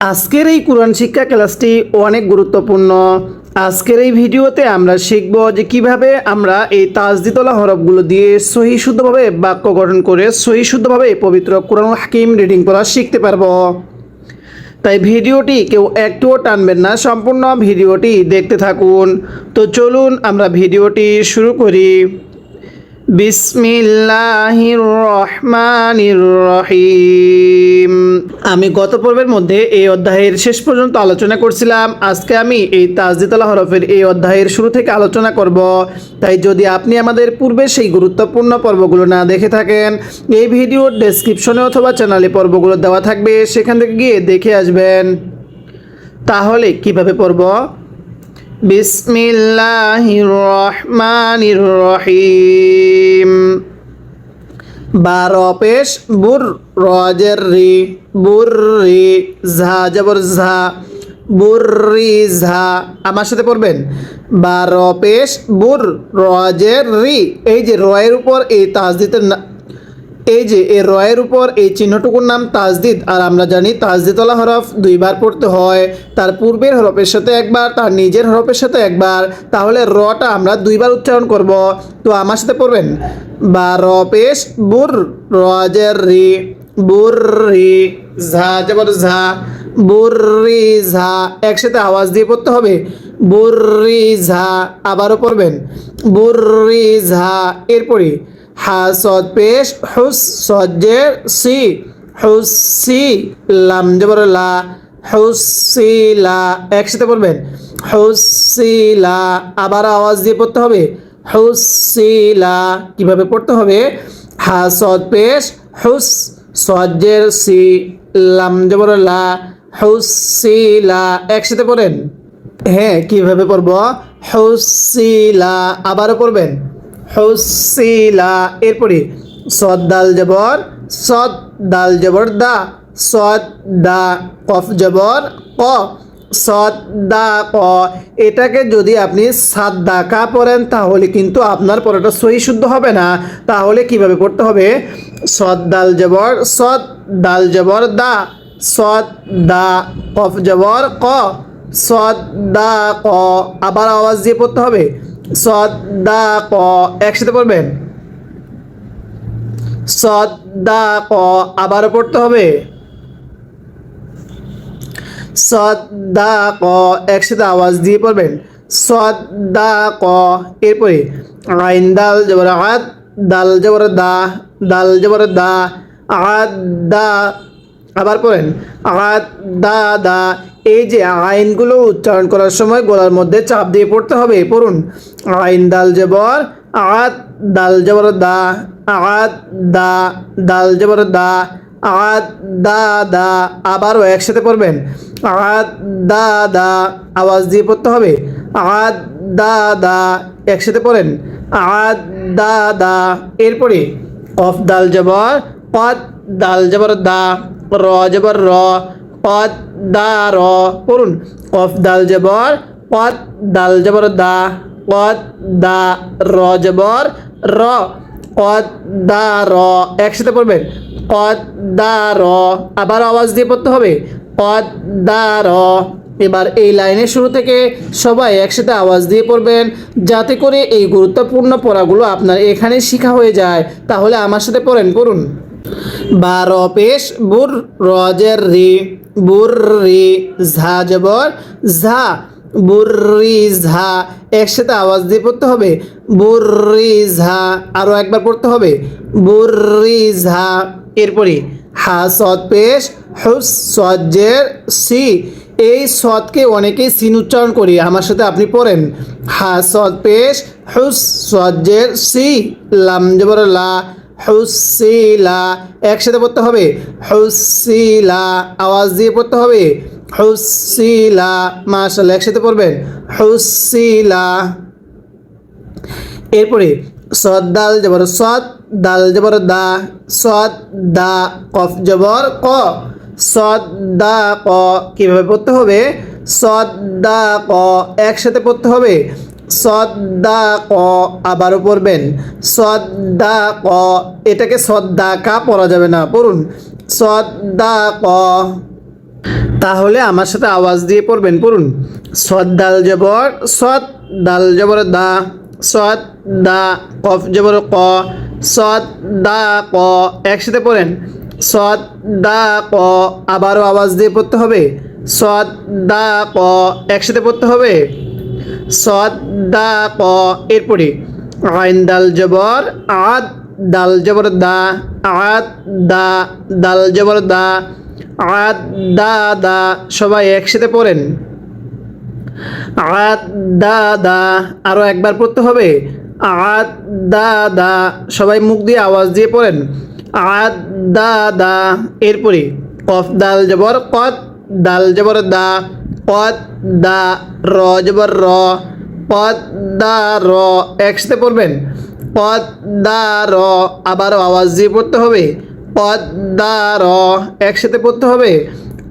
আজকের এই কোরআন শিক্ষা ক্লাসটি অনেক গুরুত্বপূর্ণ। আজকের এই ভিডিওতে আমরা শিখব যে কিভাবে আমরা এই তাজদিদওয়ালা হরফগুলো দিয়ে সহি শুদ্ধভাবে বাক্য গঠন করে সহি শুদ্ধভাবে পবিত্র কোরআন হাকিম রিডিং করা শিখতে পারবো। তাই ভিডিওটি কেউ একটুও টানবেন না, সম্পূর্ণ ভিডিওটি দেখতে থাকুন। তো চলুন আমরা ভিডিওটি শুরু করি। বিসমিল্লাহির রহমানির রহিম। আমি গত পর্বের মধ্যে এই অধ্যায়ের শেষ পর্যন্ত আলোচনা করছিলাম। আজকে আমি এই তাজদিদওয়ালা হরফের এই অধ্যায়ের শুরু থেকে আলোচনা করব। তাই যদি আপনি আমাদের পূর্বে সেই গুরুত্বপূর্ণ পর্বগুলো না দেখে থাকেন, এই ভিডিওর ডেসক্রিপশনে অথবা চ্যানেলে পর্বগুলো দেওয়া থাকবে, সেখান থেকে গিয়ে দেখে আসবেন। তাহলে কিভাবে পড়ব? বিসমিল্লাহির রহমানির রহিম। বারো পেশ বুর, রজের রি, বুর রি, ঝা জবর ঝা, বুর্রি ঝা। আমার সাথে পড়বেন, বারো পেশ বুর, রজের রি। এই যে রয়ের উপর এই তাজদিদের এই যে এই রয়ের উপর এই চিহ্নটুকুর নাম তাজদিদ। আর আমরা জানি তাজদিদওয়ালা হরফ দুইবার পড়তে হয়, তার পূর্বের হরফের সাথে একবার, তার নিজের হরফের সাথে একবার। তাহলে রটা আমরা দুইবার উচ্চারণ করব। তো আমার সাথে পড়বেন, বারো পেশ বুর, রজের রি, বুর্রি, ঝা জবর ঝা, বুর্রি ঝা। একসাথে আওয়াজ দিয়ে পড়তে হবে, বুর্রি ঝা। আবারও পড়বেন, বুর্রি ঝা। এরপরে হা সদ পেশ হুস, সজ্জের সি, হুসি, লাম জবর লা, হুসিলা। একসাথে পড়বেন, হুসিলা। আবার আওয়াজ দিয়ে পড়তে হবে, হুসিলা। কিভাবে পড়তে হবে? হা সদ পেশ হুস, সজ্জের সি, লাম জবর লা, হুসিলা। একসাথে পড়েন। হ্যাঁ, কিভাবে পড়ব? হুসিলা। আবারও পড়বেন, হুসিলা। এরপরে সদ দাল জবর সদ, দাল জবর দা, সদ দা, কফ জবর ক, সদ দা ক। এটাকে যদি আপনি সাদ দা কা পড়েন তাহলে কিন্তু আপনার পড়াটা সহি শুদ্ধ হবে না। তাহলে কিভাবে পড়তে হবে? সদ দাল জবর সদ, দাল জবর দা, সদ দা, কফ জবর ক, সদ দা ক। আবার আওয়াজ দিয়ে পড়তে হবে, সদ দা ক। একসাথে পড়বেন, সদ দা ক। আবারও পড়তে হবে, সদ দা ক। একসাথে আওয়াজ দিয়ে পড়বেন, সদ দা ক। এরপরে আইন দাল জবর আদ, দাল জবর দা, দাল জবর দা, আদ দা। আবার পড়েন, আদ দা দা। এই যে আইনগুলো উচ্চারণ করার সময় গলার মধ্যে চাপ দিয়ে পড়তে হবে। পড়ুন, আইন দাল জবর আদ, দাল জবর দা, আদ দা, দাল জবর দা, আদ দা দা। আবারও একসাথে পড়বেন, আদ দা দা। আওয়াজ দিয়ে পড়তে হবে, আদ দা দা। একসাথে পড়েন, আদ দা দা। এরপরে কফ দাল জবর কদ, দাল জবর দা, র জবর র, কদ দা র। পড়ুন, কফ দাল জবর কদ, দাল জবর দা, কদ দা, র জবর র, কদ দা র। একসাথে পড়বেন, কদ দা র। আবার আওয়াজ দিয়ে পড়তে হবে, কদ দা র। এবার এই লাইনের শুরু থেকে সবাই একসাথে আওয়াজ দিয়ে পড়বেন, যাতে করে এই গুরুত্বপূর্ণ পড়াগুলো আপনার এখানে শেখা হয়ে যায়। তাহলে আমার সাথে পড়েন, পড়ুন, বারো পেশ বুর, রজের রি, বুর্রি, ঝা জবর ঝা, বুর্রি ঝা। একসাথে আওয়াজ দিয়ে পড়তে হবে, বুর্রি ঝা। আরও একবার পড়তে হবে, বুর্রি ঝা। এরপরে হা সদ পেশ হুস, সজ্জের সি। এই সদকে অনেকেই সিন উচ্চারণ করি, আমার সাথে আপনি পড়েন, হা সদ পেশ হুস, সজ্জের সি, লাম জবর লা, হুসিলা। একসাথে পড়তে হবে, হুসিলা। আওয়াজ দিয়ে পড়তে হবে, হুসিলা। মাশাআল্লাহ, একসাথে পড়বেন, হুসিলা। এরপরে সদ দাল জবর সদ, দাল জবর দা, সদ দা, কফ জবর ক, সদ দা ক। কিভাবে পড়তে হবে? সদ দা ক। একসাথে পড়তে হবে, সদ দা ক। আবারও পড়বেন, সদ দা ক। এটাকে সদ দা কা পড়া যাবে না, পড়ুন, সদ দা ক। তাহলে আমার সাথে আওয়াজ দিয়ে পড়বেন, পড়ুন। সদ দাল জবর সদ, দাল জবর দা, সদ দা, কফ জবর ক, সদ দা ক। একসাথে পড়েন, সদ দা ক। আবারও আওয়াজ দিয়ে পড়তে হবে, সদ দা ক। একসাথে পড়তে হবে, সদ দা ক। এরপরে আইন দাল জবর আদ, দাল জবর দা, আদ দা, দাল জবর দা, আদ দা দা। সবাই একসাথে পড়েন, আদ দা দা। আরও একবার পড়তে হবে, আদ দা দা। সবাই মুখ দিয়ে আওয়াজ দিয়ে পড়েন, আদ দা দা। এরপরে কফ দাল জবর কদ, দাল জবর দা, কদ দা, র জবর র, কদ দা র। একসাথে পড়বেন, কদ দা র। আবারও আওয়াজ দিয়ে পড়তে হবে, কদ দা র। একসাথে পড়তে হবে,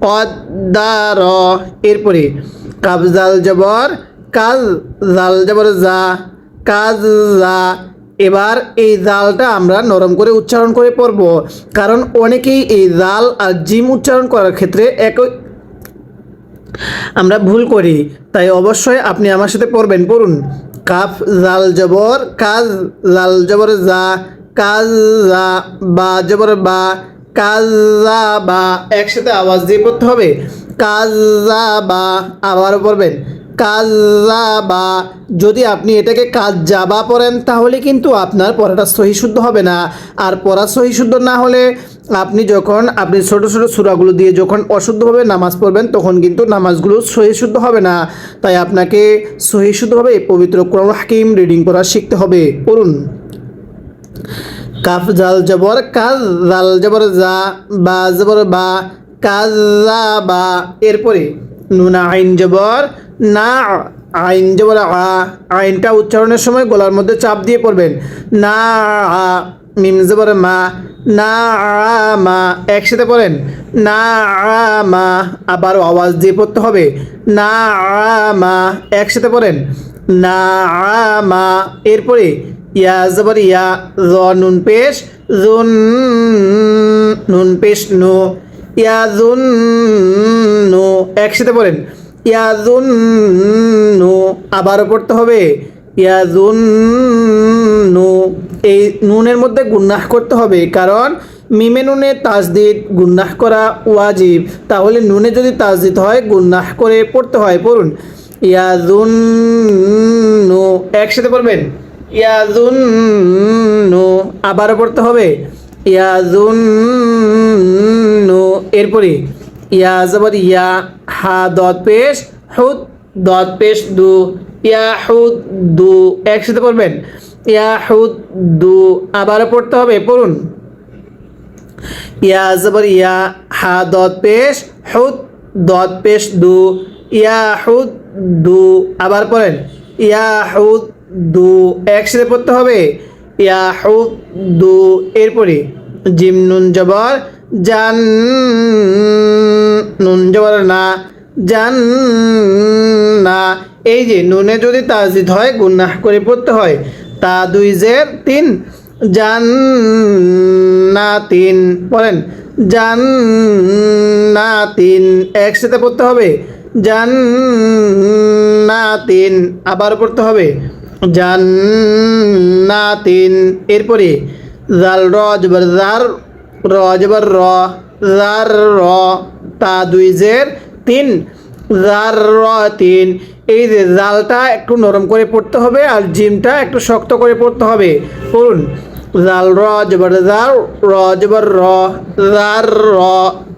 কদ দা র। এরপরে কাব জাল জবর কাজ, জাল জবর যা, কাজ যা। এবার এই জালটা আমরা নরম করে উচ্চারণ করে পড়ব, কারণ অনেকেই এই জাল আর জিম উচ্চারণ করার ক্ষেত্রে একই আমরা ভুল করি। তাই অবশ্যই আপনি আমার সাথে পড়বেন, পড়ুন। কাফ জাল জবর কাজ, জাল জবর যা, কাজ যা, বা জবর বা, কাজ যা বা। একসাথে আওয়াজ দিয়ে পড়তে হবে, কাজ যা বা। আবারও পড়বেন, কাজ যা বা। যদি আপনি এটাকে কাজ যাবা পড়েন তাহলে কিন্তু আপনার পড়াটা সহি শুদ্ধ হবে না। আর পড়া সহি শুদ্ধ না হলে আপনি যখন ছোট ছোট সূরাগুলো দিয়ে যখন অশুদ্ধভাবে নামাজ পড়বেন তখন কিন্তু নামাজগুলো সহি শুদ্ধ হবে না। তাই আপনাকে সহি শুদ্ধভাবে পবিত্র কোরআন হাকিম রিডিং করা শিখতে হবে, পড়ুন। কাফ জাল জবর কাজ, জাল জবর যা, বা জবর বা, কাজ যা বা। এরপরে নুন আইন জবর না, আইন জবর আ। আইনটা উচ্চারণের সময় গলার মধ্যে চাপ দিয়ে পড়বেন, না আ। মিম জবর মা, না মা। একসাথে পড়েন, না মা। আবারও আওয়াজ দিয়ে পড়তে হবে, না মা। একসাথে পড়েন, না মা। এরপরে ইয়া জবর ইয়া, জ নুন পেশ জুন, নুন পেশ নু, ইয়া জুন নু। একসাথে পড়েন, ইয়া জুন নু। আবারও পড়তে হবে, ইয়া জুন নু। এই নুনের মধ্যে গুন্নাহ করতে হবে, কারণ মিমে নুনে তাজদিদ গুন্নাহ করা ওয়াজিব। তাহলে নুনে যদি তাজদিদ হয় গুন্নাহ করে পড়তে হয়, পড়ুন। ইয়া জুন নু। একসাথে পড়বেন, ইয়া জুন নু। আবারও পড়তে হবে, ইয়া জুন নু। এরপরে ইয়া জবর ইয়া, হা দত পেশ হুদ, দত পেশ দু, ইয়া হুদ দু। একসাথে পড়বেন, ইয়া হুদ দু। আবারও পড়তে হবে, পড়ুন। ইয়া জবর ইয়া, হা দত পেশ হুদ, দত পেশ দু, ইয়া হুদ দু। আবার পড়েন, ইয়া হুদ দু। একসাথে পড়তে হবে, ইয়া হুদ দু। এরপরে জিম নুন জবর জান, নুন জবর না, জান না। এই যে নুনে যদি তাজিদ হয় গুন্নাহ করে পড়তে হয়, তা দুই জের তিন, জান না তিন। পড়েন, জান না তিন। একসাথে পড়তে হবে, জান না তিন। আবার পড়তে হবে, জান না তিন। এরপরে জাল র জবর জার, র জবর র, জার র, তা দুই জের তিন, জার র তিন। এই যে জালটা একটু নরম করে পড়তে হবে আর জিমটা একটু শক্ত করে পড়তে হবে, পড়ুন। জাল র জবর জাল, র জবর র, জার র,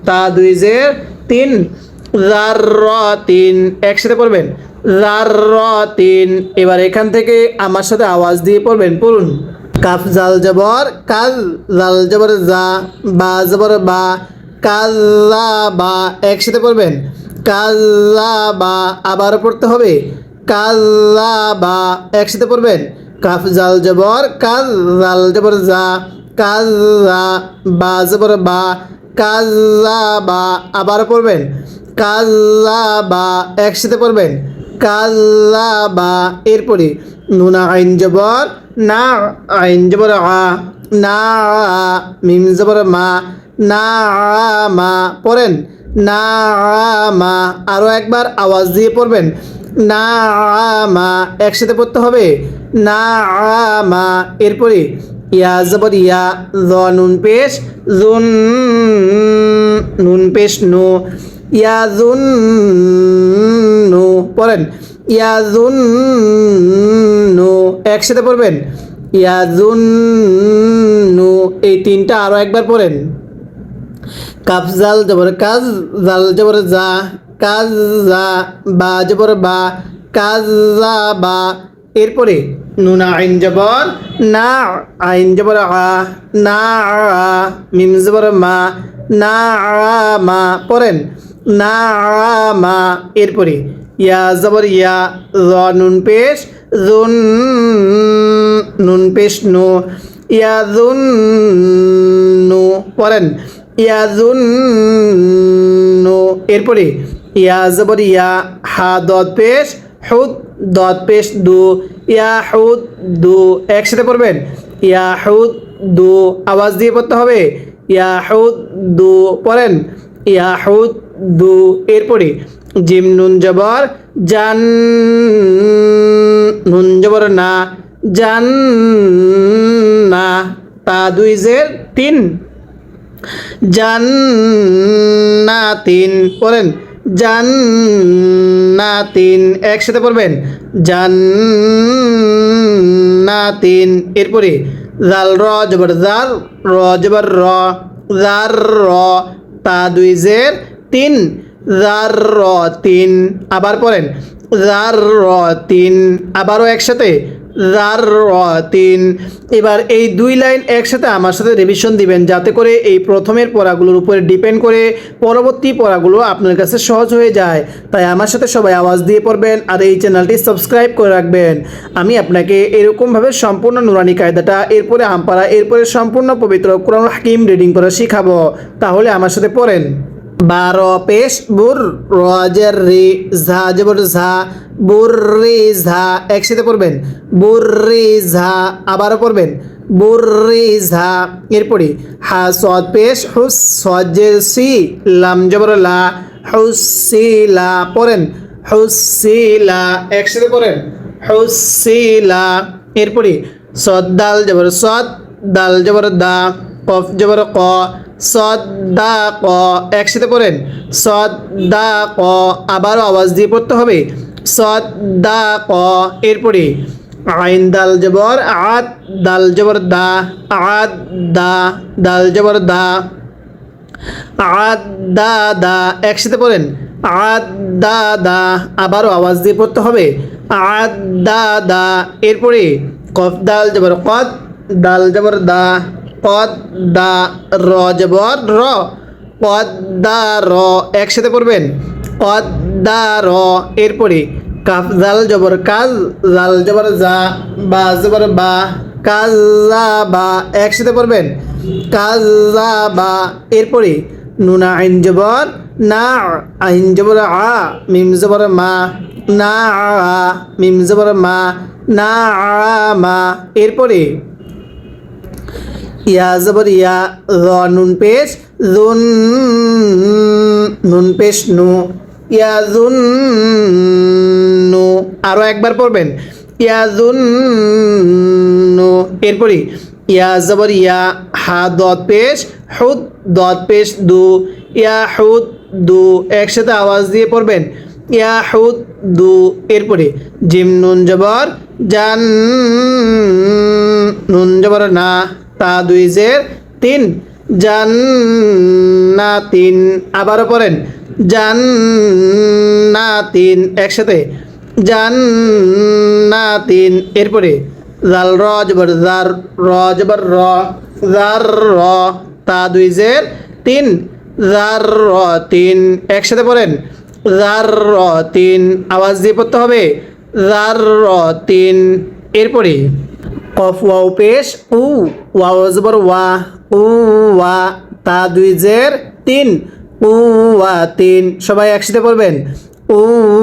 তা দুই জের তিন, জার র তিন। একসাথে পড়বেন, জার র তিন। এবার এখান থেকে আমার সাথে আওয়াজ দিয়ে পড়বেন, পড়ুন। কাফ জাল জবর কাজ, জাল জবর যা, বা জবর বা, কাজা বা। একসাথে পড়বেন, কাজা বা। আবারও পড়তে হবে, কাজা বা। একসাথে পড়বেন, কাফ জাল জবর কাজ, জাল জবর যা, কাজা, বা জবর বা, কাজা বা। আবারও পড়বেন, কাজা বা। একসাথে পড়বেন, কাজা বা। এরপরে নুন আইন জবর না, আইন জবর আ, না, মিম জবর মা, না মা। পড়েন, নাআমা, আরও একবার আওয়াজ দিয়ে পড়বেন নাআমা, একসাথে পড়তে হবে নাআমা। এরপরে ইয়া জবর ইয়া, জ নুন পেশ জুন, নুন পেশ নু, ইয়া জুন নু, পড়েন ইয়া জুন নু, একসাথে পড়বেন ইয়া জুন নু। এই তিনটা আরও একবার পড়েন। কাফ জাল জবর কাজ, জাল জবর জা, কাজ জা, বা জবর বা, কাজ জা বা। এরপরে নুন আইন জবর না, আইন জবর আ, না আ, মিম জবর মা, না মা, পড়েন না মা। এরপরে ইয়া জবর ইয়া, জ নুন পেশ জুন, নুন পেশ নু, ইয়া জুন নু, পড়েন ইয়া জুন নু। এরপরে ইয়া জবর ইয়া, হা দদ পেশ হুদ, দদ পেশ দু, ইয়া হুদ দু, একসাথে পড়বেন ইয়া হুদ দু, আওয়াজ দিয়ে পড়তে হবে ইয়া হুদ দু, পড়েন ইয়া হুদ দু। এরপরে জিম নুন জবর জান, নুন জবর না, জান না, তা দুই জের তিন, জান্নাতিন, পড়েন জান্নাতিন, একসাথে পড়বেন জান্নাতিন। এরপরে জাল র জবর জাল, র জবর র, জার র, তা দুই জের তিন, জার র তিন, আবার পড়েন জার র তিন, আবারও একসাথে জার র তিন। এবার এই দুই লাইন একসাথে আমার সাথে রিভিশন দিবেন, যাতে করে এই প্রথমের পড়াগুলোর উপরে ডিপেন্ড করে পরবর্তী পড়াগুলো আপনার কাছে সহজ হয়ে যায়। তাই আমার সাথে সবাই আওয়াজ দিয়ে পড়বেন আর এই চ্যানেলটি সাবস্ক্রাইব করে রাখবেন। আমি আপনাকে এরকমভাবে সম্পূর্ণ নুরানি কায়দাটা, এরপরে আমপারা, এরপরে সম্পূর্ণ পবিত্র কোরআন হাকিম রিডিং করা শিখাবো। তাহলে আমার সাথে পড়েন। বারো পেশ বুর, রজের রি, ঝা জবর ঝা, বুর্রি ঝা, একসাথে পড়বেন বুর্রি ঝা, আবারও পড়বেন বুর্রি ঝা। এরপরে হা সদ পেশ হুস, সজের সি, লাম জবর লা, হুসিলা, পড়েন হুসিলা, একসাথে পড়েন হুসিলা। এরপরে সদ দাল জবর সদ, দাল জবর দা, কফ জবর ক, সদ দা ক, একসাথে পড়েন সদ দা ক, আবারও আওয়াজ দিয়ে পড়তে হবে সদ দা ক। এরপরে আইন দাল জবর আদ, দাল জবর দা, আদ দা, দাল জবর দা, আদ দা দা, একসাথে পড়েন আদ দা দা, আবারও আওয়াজ দিয়ে পড়তে হবে আদ দা দা। এরপরে কফ দাল জবর কদ, দাল জবর দা, কদ দা, র জবর র, কদ দা র, একসাথে পড়বেন কদ দা র। এরপরে কাফ জাল জবর কাজ, জাল জবর জা, বা জবর বা, কাজ জা বা, একসাথে পড়বেন কাজ জা বা। এরপরে নুনা আইন জবর না, আইন জবর আ, মিম জবর মা, না আ, মিম জবর মা, না মা। এরপরে ইয়া জবর ইয়া, জ নুন পেশ জুন, নুন পেশ নু, ইয়া জুন নু, আরও একবার পড়বেন ইয়া জুন নু। এরপরে ইয়া জবর ইয়া, হা দদ পেশ হুদ, দদ পেশ দু, ইয়া হুদ দু, একসাথে আওয়াজ দিয়ে পড়বেন ইয়া হুদ দু। এরপরে জিম নুন জবর জান, নুন জবর না, তা দুই জের তিন, জান্নাতিন, আবারও পড়েন জান্নাতিন, একসাথে জান্নাতিন। এরপরে জাল র জবর জার, র জবর র, জার র, তা দুই জের তিন, জার র তিন, একসাথে পড়েন জার র তিন, আওয়াজ দিয়ে পড়তে হবে জার র তিন। এরপরে কফ ওয়াও পেশ উ, ওয়াও জবর ওয়া, উ ওয়া, তা দুই জের তিন, উ ওয়া তিন, সবাই একসাথে পড়বেন উ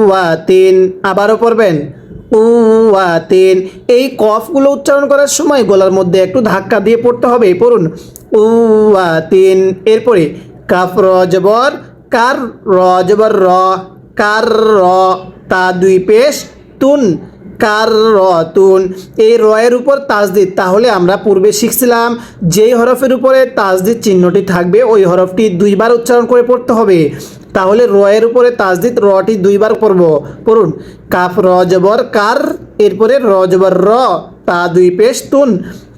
ওয়া তিন, আবারও পড়বেন উ ওয়া তিন। এই কফগুলো উচ্চারণ করার সময় গলার মধ্যে একটু ধাক্কা দিয়ে পড়তে হবে, পড়ুন উ ওয়া তিন। এরপরে কাফ র জবর কার, র জবর র, কার র, তা দুই পেশ তুন, কার রতুন। এই র এর উপর তাজদিদ, তাহলে আমরা পূর্বে শিখছিলাম যেই হরফের উপরে তাজদিদ চিহ্নটি থাকবে ওই হরফটি দুইবার উচ্চারণ করে পড়তে হবে। তাহলে র এর উপরে তাজদিদ, রটি দুইবার পড়ুন। কাফ র জবর কার, এরপরে র জবর র, তা দুই পেশ তুন,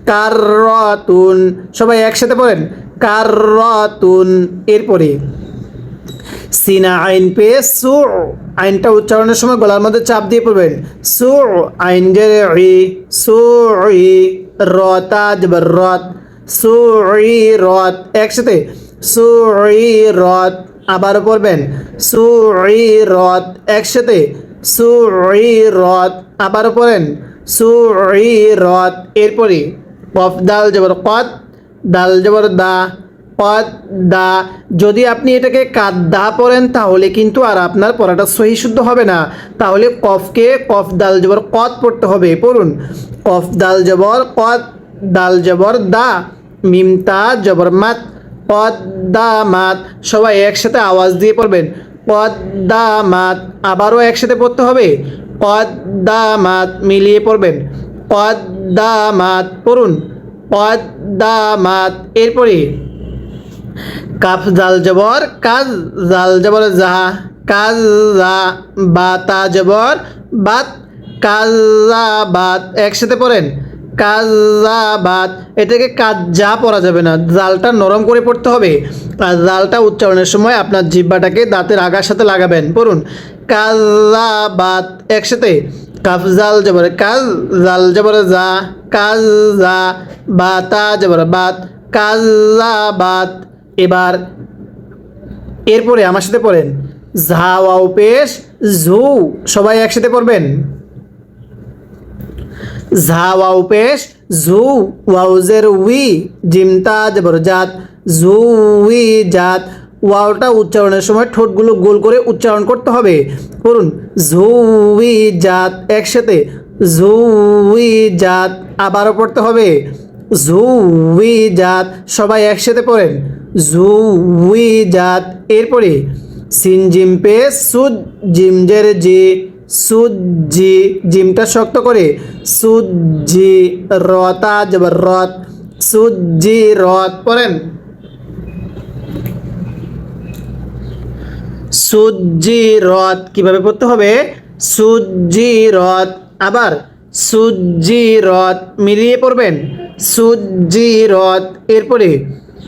কার রতুন। সবাই একসাথে পড়েন, কার রতুন। এরপরে সিনা আইন পেয়ে সু, আইনটা উচ্চারণের সময় গলার মধ্যে চাপ দিয়ে পড়বেন। সু আইন জের ই, সু ই, রতা জবর রত, সু ই রত। একসাথে সু ই রত। আবারও পড়বেন সু ই রত। একসাথে সু ই রত। আবারও পড়েন সু ই রত। এরপরে কফ দাল জবর কত, দাল জবর দা, কদ দা। যদি আপনি এটাকে কাদ্দা পড়েন তাহলে কিন্তু আর আপনার পড়াটা সহি শুদ্ধ হবে না। তাহলে কফকে কফ দাল জবর কদ পড়তে হবে। পড়ুন কফ দাল জবর কদ, দাল জবর দা, মিমতা জবর মাত, কদ দা মাত। সবাই একসাথে আওয়াজ দিয়ে পড়বেন কদ দা মাত। আবারও একসাথে পড়তে হবে কদ দা মাত, মিলিয়ে পড়বেন কদ দা মাত। পড়ুন কদ দা মাত। এরপরে কাফ জাল জবর কাজ, জাল জবর জা, কাজ জা, বাতা জবর বাত, কাজা বাত। একসাথে পড়েন কাজা বাত। এটাকে কাজা পড়া যাবে না, জালটা নরম করে পড়তে হবে। আর জালটা উচ্চারণের সময় আপনার জিহ্বাটাকে দাঁতের আগার সাথে লাগাবেন। পড়ুন কাজা বাত। একসাথে কাফ জাল জবর কাজ, জাল জবর জা, কাজ জা, বাতা জবর বাত, কাজা বাত। এবার এরপরে আমার সাথে পড়েন ঝা ওয়াও পেশ ঝু। সবাই একসাথে পড়বেন ঝা ওয়াও পেশ ঝু, ওয়াও জের উই, জিমতা জবর জাত, ঝু উই জাত। ওয়াওটা উচ্চারণের সময় ঠোঁটগুলো গোল করে উচ্চারণ করতে হবে। পড়ুন ঝু উই জাত। একসাথে ঝু উই জাত। আবারও পড়তে হবে ঝু উই জাত। সবাই একসাথে পড়েন ঝু উই জাত। এরপরে সিন জিম পে সুদ, জিম জের জি, সুদ জি, জিমটা শক্ত করে সুদ জি, রতা জবর রত, সুদ জি রত। পড়েন সুজি রত। কিভাবে পড়তে হবে সুজি রত। আবার সুজি রত, মিলিয়ে পড়বেন সুজি রত। এরপরে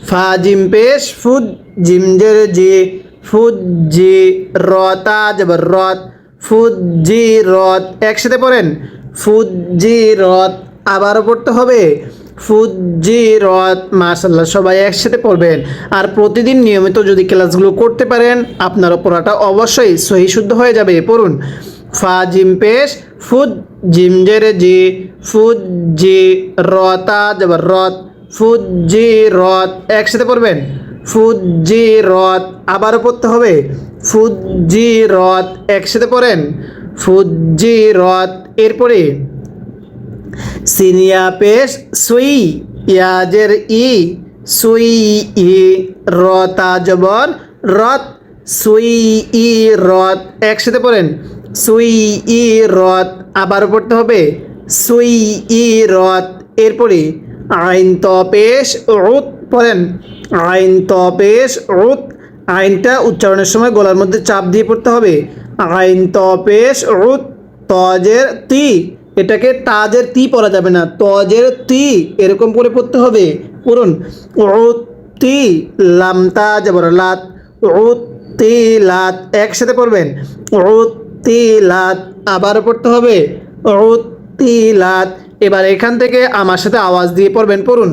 ফা জিম পেশ ফুদ, জিম জের জি, ফুদ জি, রতা জবর রত, ফুদ জি রত। একসাথে পড়েন ফুদ জি রত। আবারও পড়তে হবে ফুদ জি রত। মাশাআল্লাহ, সবাই একসাথে পড়বেন। আর প্রতিদিন নিয়মিত যদি ক্লাসগুলো করতে পারেন আপনার পড়াটা অবশ্যই সহি শুদ্ধ হয়ে যাবে। পড়ুন ফা জিম পেশ ফুদ, জিম জের জি, ফুদ জি, রতা জবর রত, ফুদ জি রত। একসাথে পড়বেন ফুদ জি রত। আবারও পড়তে হবে ফুদ জি রত। একসাথে পড়েন ফুদ জি রত। এরপরে সিনিয়া পেশ সুই, ইয়াজের ই, সুই ই, রতা জবর রত, সুই ই রত। একসাথে পড়েন সুই ই রত। আবারও পড়তে হবে সুই ই রত। এরপরে আইন ত পেশ উত। পড়েন আইন ত পেশ উত। আইনটা উচ্চারণের সময় গলার মধ্যে চাপ দিয়ে পড়তে হবে আইন ত পেশ উত, তজের তি। এটাকে তাজের তি পড়া যাবে না, তজের তি এরকম করে পড়তে হবে। পড়ুন উতি, লামতা জবর লাত, উতি লাত। একসাথে পড়বেন উতি লাত। আবার পড়তে হবে উতি লাত। এবার এখান থেকে আমার সাথে আওয়াজ দিয়ে পড়বেন। পড়ুন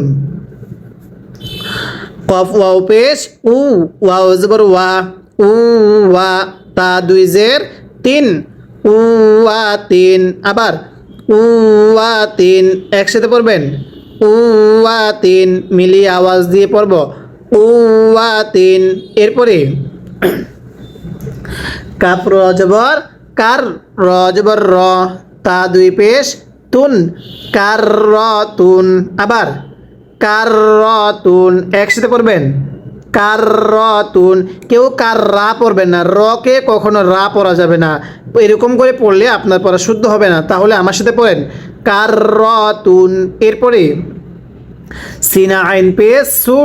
কফ ওয়াও পেশ উ, ওয়াও জবর ওয়া, উ ওয়া, তা দুই জের তিন, উ ওয়া তিন। আবার উ ওয়া তিন। একসাথে পড়বেন উ ওয়া তিন, মিলিয়ে আওয়াজ দিয়ে পড়ব উ ওয়া তিন। এরপরে কাফ র জবর কার, র জবর র, তা দুই পেশ তুন, কার র তুন। আবার কার র তুন। একসাথে পড়বেন কাররাতুন। কেউ কাররা পড়বেন না, রকে কখনো রা পড়া যাবে না। এরকম করে পড়লে আপনার পড়া শুদ্ধ হবে না। তাহলে আমার সাথে পড়েন কাররাতুন। এরপরে সিনা আইন পে সু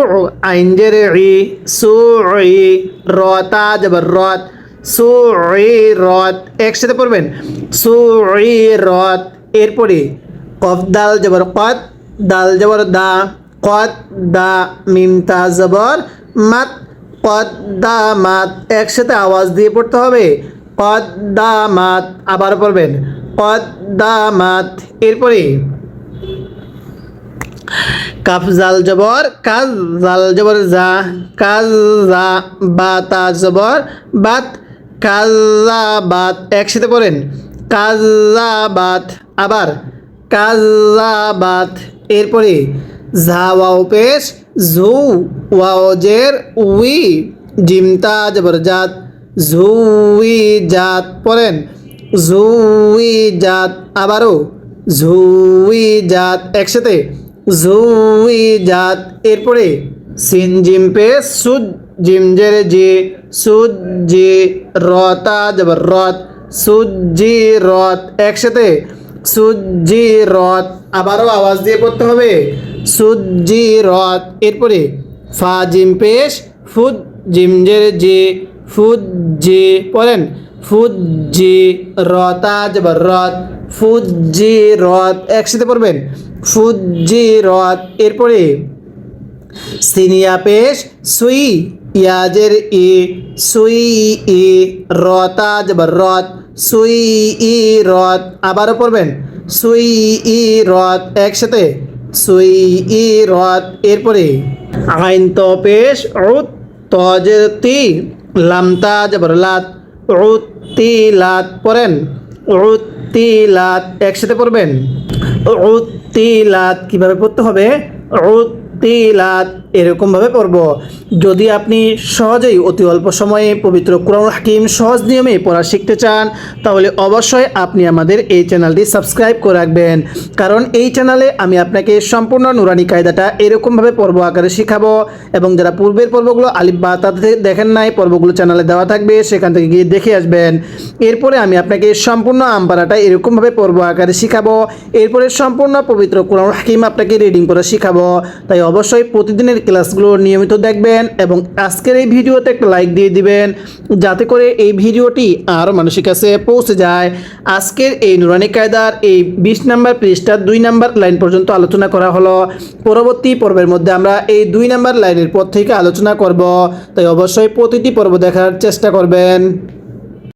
আইন জের ই সু ই রতা জবর রত সু ই রত, একসাথে পড়বেন সু ই রত। এরপরে কফ দাল জবর কত দাল জবর দা কদ দা মিম তা জবর মাত কদ দা মাত, একসাথে আওয়াজ দিয়ে পড়তে হবে কদ দা মাত। আবার পড়বেন কদ দা মাত। এরপরে কাফ জাল জবর কাজ জাল জবর জা কাজ জা বা তা জবর বাত কাজা বাত, একসাথে পড়েন কাজা বাত। আবার কাজা বাত। এরপরে ঝা ওয়াও পেশ ঝু ওয়াও জের উই জিমতা জবর জাত ঝুই জাত, পড়েন ঝুই জাত। আবারও ঝুই জাত, একসাথে ঝুই জাত। এরপরে সিন জিম পেশ সুদ জিম জের জি সুদ জি রতা জবর রত সুজি রত, একসাথে সুজি রত। আবারও আওয়াজ দিয়ে পড়তে হবে সুজি রত। এরপরে ফা জিম পেশ ফুদ জিম জের জি ফুদ জি, পড়েন ফুদ জি রতা জবর রত ফুদ জি রত, একসাথে পড়বেন ফুদ জি রত। এরপরে সিনিয়া পেশ সুই ইয়াজের ই সুই ই রতা জবর রত সুই ই রত। আবারও পড়বেন সুই ই রত, একসাথে সুই ই রত। এরপরে আইন তো পেশ উত তজের তি লামতা জবর লাত উত তি লাত, পড়েন উত তি লাত, একসাথে পড়বেন উত তি লাত। কীভাবে পড়তে হবে উত তিলাত, এরকমভাবে পড়ব। যদি আপনি সহজেই অতি অল্প সময়ে পবিত্র কুরআনুল হাকিম সহজ নিয়মে পড়া শিখতে চান, তাহলে অবশ্যই আপনি আমাদের এই চ্যানেলটি সাবস্ক্রাইব করে রাখবেন। কারণ এই চ্যানেলে আমি আপনাকে সম্পূর্ণ নুরানি কায়দাটা এরকমভাবে পর্ব আকারে শেখাবো। এবং যারা পূর্বের পর্বগুলো আলিফ বা তা দেখেন নাই, পর্বগুলো চ্যানেলে দেওয়া থাকবে, সেখান থেকে গিয়ে দেখে আসবেন। এরপরে আমি আপনাকে সম্পূর্ণ আমপারাটা এরকমভাবে পর্ব আকারে শেখাবো। এরপরে সম্পূর্ণ পবিত্র কুরআনুল হাকিম আপনাকে রিডিং করে শেখাবো। তাই অবশ্যই প্রতিদিনের ক্লাসগুলো নিয়মিত দেখবেন এবং আজকের এই ভিডিওতে একটা লাইক দিয়ে দিবেন, যাতে করে এই ভিডিওটি আরও মানুষের কাছে পৌঁছে যায়। আজকের এই নুরানি কায়দার এই 20 নম্বর পৃষ্ঠার 2 নম্বর লাইন পর্যন্ত আলোচনা করা হলো। পরবর্তী পর্বের মধ্যে আমরা এই 2 নম্বর লাইনের পর থেকে আলোচনা করব। তাই অবশ্যই প্রতিটি পর্ব দেখার চেষ্টা করবেন।